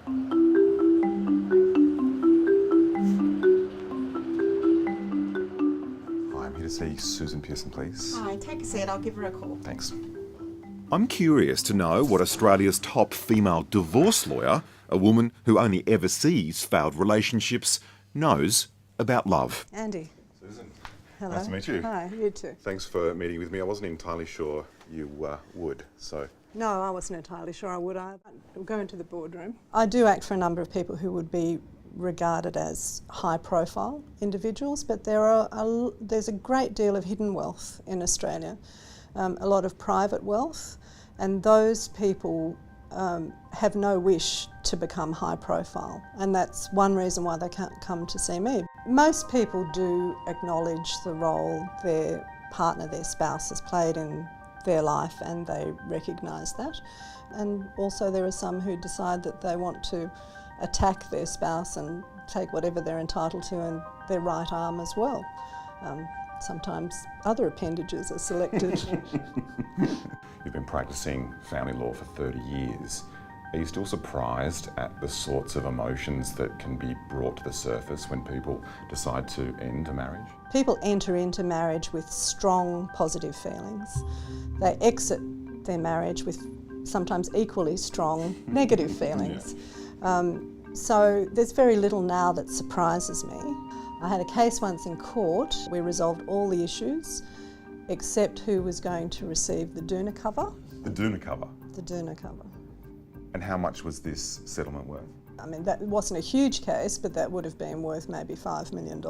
Hi, I'm here to see Susan Pearson, please. Hi, take a seat. I'll give her a call. Thanks. I'm curious to know what Australia's top female divorce lawyer, a woman who only ever sees failed relationships, knows about love. Andy. Susan. Hello. Nice to meet you. Hi, you too. Thanks for meeting with me. I wasn't entirely sure you would, so... No, I wasn't entirely sure I would. I'll go into the boardroom. I do act for a number of people who would be regarded as high-profile individuals, but there's a great deal of hidden wealth in Australia, a lot of private wealth, and those people have no wish to become high-profile, and that's one reason why they can't come to see me. Most people do acknowledge the role their partner, their spouse, has played in their life, and they recognise that. And also there are some who decide that they want to attack their spouse and take whatever they're entitled to in their right arm as well. Sometimes other appendages are selected. You've been practicing family law for 30 years. Are you still surprised at the sorts of emotions that can be brought to the surface when people decide to end a marriage? People enter into marriage with strong positive feelings. They exit their marriage with sometimes equally strong negative feelings. So there's very little now that surprises me. I had a case once in court. We resolved all the issues except who was going to receive the doona cover. The doona cover? The doona cover. And how much was this settlement worth? I mean, that wasn't a huge case, but that would have been worth maybe $5 million.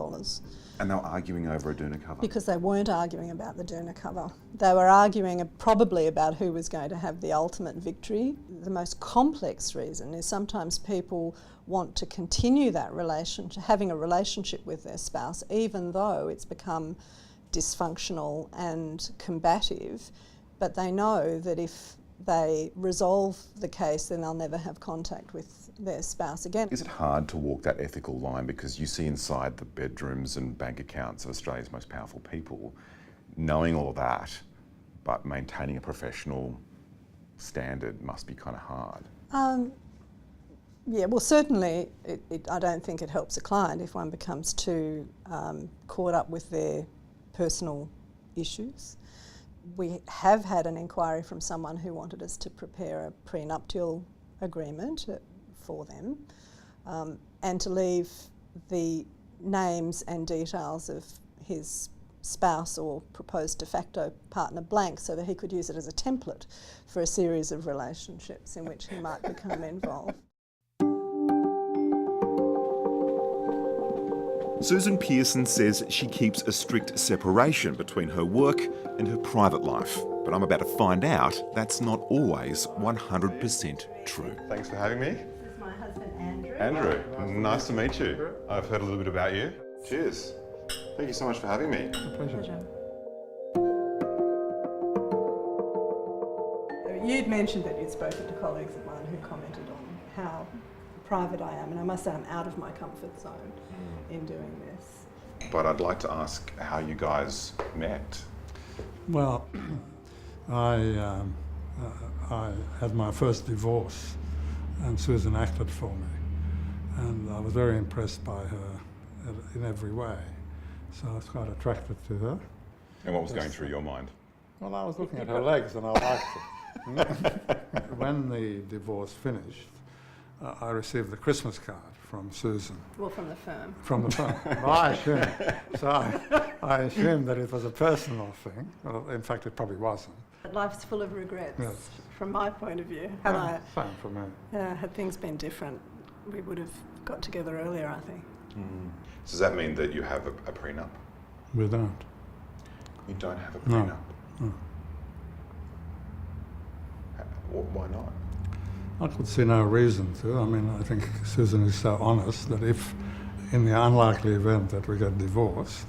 And they were arguing over a doona cover? Because they weren't arguing about the doona cover. They were arguing probably about who was going to have the ultimate victory. The most complex reason is sometimes people want to continue that relationship, having a relationship with their spouse, even though it's become dysfunctional and combative, but they know that if they resolve the case, then they'll never have contact with their spouse again. Is it hard to walk that ethical line because you see inside the bedrooms and bank accounts of Australia's most powerful people, knowing all of that, but maintaining a professional standard must be kind of hard? Yeah, well, certainly I don't think it helps a client if one becomes too caught up with their personal issues. We have had an inquiry from someone who wanted us to prepare a prenuptial agreement for them and to leave the names and details of his spouse or proposed de facto partner blank so that he could use it as a template for a series of relationships in which he might become involved. Susan Pearson says she keeps a strict separation between her work and her private life. But I'm about to find out that's not always 100% true. Thanks for having me. This is my husband, Andrew. Andrew, nice to meet you. I've heard a little bit about you. Cheers. Thank you so much for having me. Pleasure. You'd mentioned that you'd spoken to colleagues of mine who commented on how private I am, and I must say I'm out of my comfort zone in doing this. But I'd like to ask how you guys met. Well, I had my first divorce and Susan acted for me, and I was very impressed by her in every way, so I was quite attracted to her. And what was going through your mind? Well, I was looking at her legs and I liked it. When the divorce finished, I received a Christmas card from Susan. Well, from the firm. From the firm. Well, I assumed that it was a personal thing. Well, in fact, it probably wasn't. Life's full of regrets, yes. From my point of view. Same for me. Had things been different, we would have got together earlier, I think. So does that mean that you have a prenup? We don't. You don't have a prenup? No. Why not? I could see no reason to. I mean, I think Susan is so honest that if, in the unlikely event that we get divorced,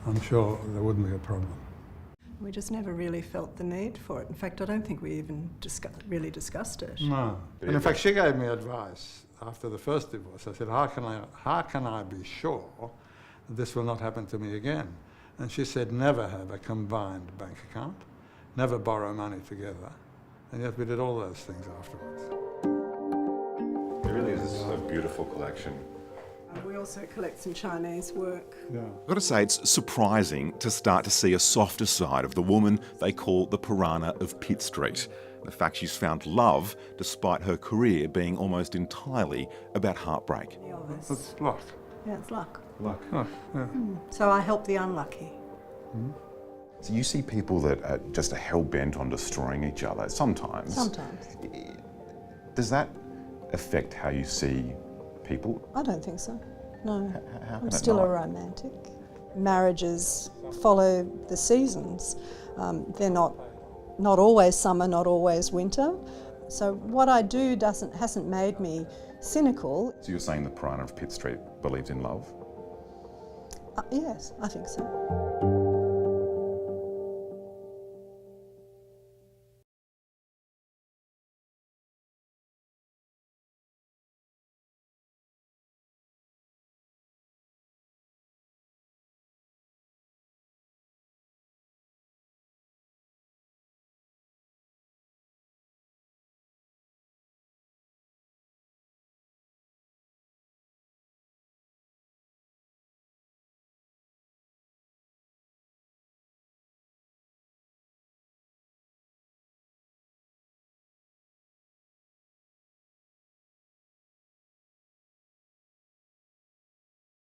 I'm sure there wouldn't be a problem. We just never really felt the need for it. In fact, I don't think we even really discussed it. No. And in fact, she gave me advice after the first divorce. I said, how can I be sure that this will not happen to me again? And she said, never have a combined bank account, never borrow money together. And yet we did all those things afterwards. It really is a beautiful collection. We also collect some Chinese work. Yeah. I've got to say, it's surprising to start to see a softer side of the woman they call the Piranha of Pitt Street. The fact she's found love despite her career being almost entirely about heartbreak. It's luck. Yeah, it's luck. Luck. Oh, yeah. So I help the unlucky. So you see people that are just hell-bent on destroying each other sometimes. Sometimes. Does that affect how you see people? I don't think so. No. How can I'm it still not? a romantic. Marriages follow the seasons. They're not always summer, not always winter. So what I do hasn't made me cynical. So you're saying the Piranha of Pitt Street believes in love? Yes, I think so.